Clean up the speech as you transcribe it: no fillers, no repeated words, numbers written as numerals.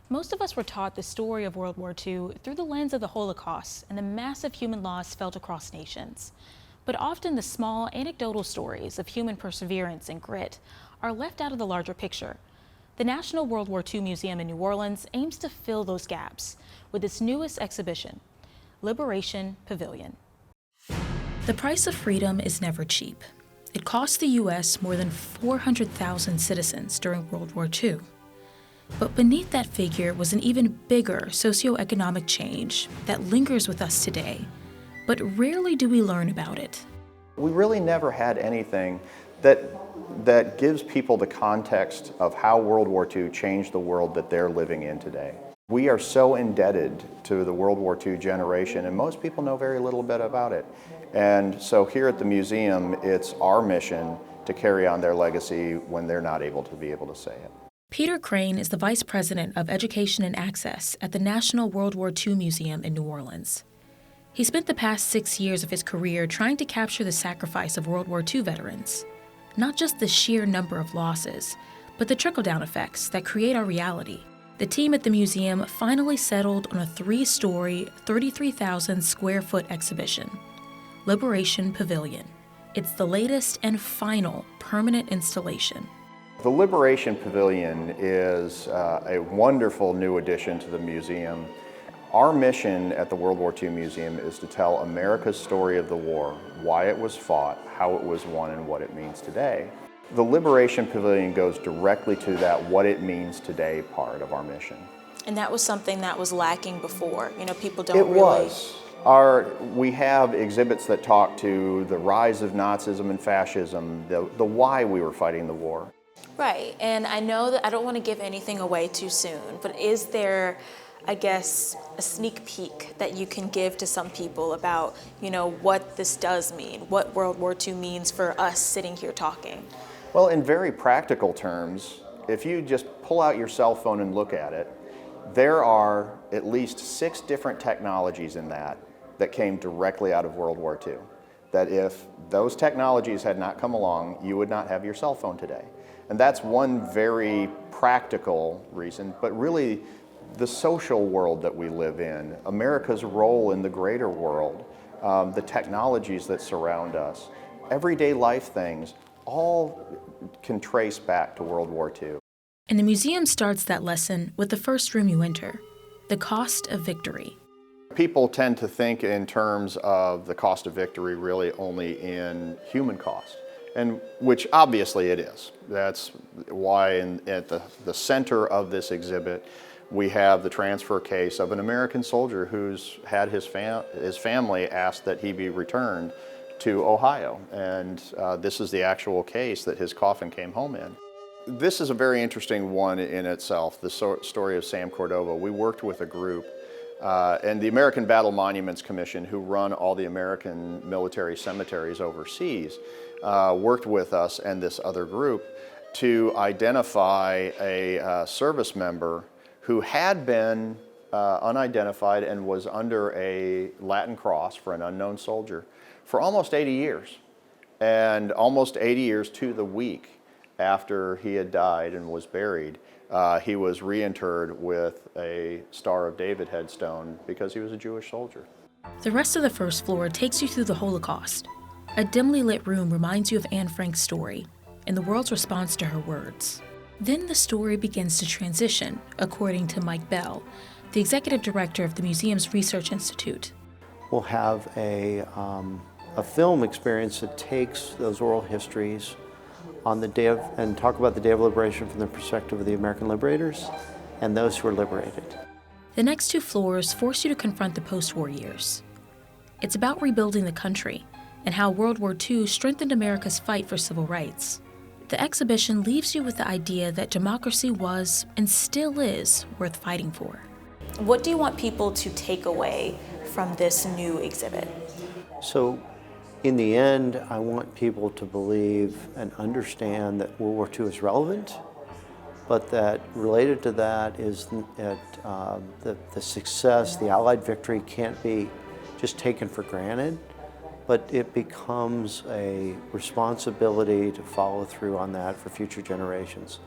Most of us were taught the story of World War II through the lens of the Holocaust and the massive human loss felt across nations. But often the small, anecdotal stories of human perseverance and grit are left out of the larger picture. The National World War II Museum in New Orleans aims to fill those gaps with its newest exhibition, Liberation Pavilion. The price of freedom is never cheap. It cost the U.S. more than 400,000 citizens during World War II. But beneath that figure was an even bigger socioeconomic change that lingers with us today, but rarely do we learn about it. We really never had anything that gives people the context of how World War II changed the world that they're living in today. We are so indebted to the World War II generation, and most people know very little bit about it. And so here at the museum, it's our mission to carry on their legacy when they're not able to say it. Peter Crane is the Vice President of Education and Access at the National World War II Museum in New Orleans. He spent the past 6 years of his career trying to capture the sacrifice of World War II veterans. Not just the sheer number of losses, but the trickle-down effects that create our reality. The team at the museum finally settled on a 3-story, 33,000 square foot exhibition, Liberation Pavilion. It's the latest and final permanent installation. The Liberation Pavilion is a wonderful new addition to the museum. Our mission at the World War II Museum is to tell America's story of the war, why it was fought, how it was won, and what it means today. The Liberation Pavilion goes directly to that what it means today part of our mission. And that was something that was lacking before. People don't It really... was. We have exhibits that talk to the rise of Nazism and fascism, the why we were fighting the war. Right, and I know that I don't want to give anything away too soon, but is there, I guess, a sneak peek that you can give to some people about, what this does mean, what World War II means for us sitting here talking? Well, in very practical terms, if you just pull out your cell phone and look at it, there are at least 6 different technologies in that came directly out of World War II. That if those technologies had not come along, you would not have your cell phone today. And that's one very practical reason, but really the social world that we live in, America's role in the greater world, the technologies that surround us, everyday life things, all can trace back to World War II. And the museum starts that lesson with the first room you enter, the cost of victory. People tend to think in terms of the cost of victory really only in human cost, and which obviously it is. That's why at the center of this exhibit we have the transfer case of an American soldier who's had his family asked that he be returned to Ohio, and this is the actual case that his coffin came home in. This is a very interesting one in itself, the story of Sam Cordova. We worked with a group and the American Battle Monuments Commission, who run all the American military cemeteries overseas, worked with us and this other group to identify a service member who had been unidentified and was under a Latin cross for an unknown soldier for almost 80 years. And almost 80 years to the week after he had died and was buried, he was reinterred with a Star of David headstone because he was a Jewish soldier. The rest of the first floor takes you through the Holocaust. A dimly lit room reminds you of Anne Frank's story and the world's response to her words. Then the story begins to transition, according to Mike Bell, the executive director of the museum's Research Institute. We'll have a film experience that takes those oral histories on the day of, and talk about the Day of Liberation from the perspective of the American liberators and those who were liberated. The next 2 floors force you to confront the post-war years. It's about rebuilding the country and how World War II strengthened America's fight for civil rights. The exhibition leaves you with the idea that democracy was, and still is, worth fighting for. What do you want people to take away from this new exhibit? So, in the end, I want people to believe and understand that World War II is relevant, but that related to that is that the success, the Allied victory can't be just taken for granted, but it becomes a responsibility to follow through on that for future generations.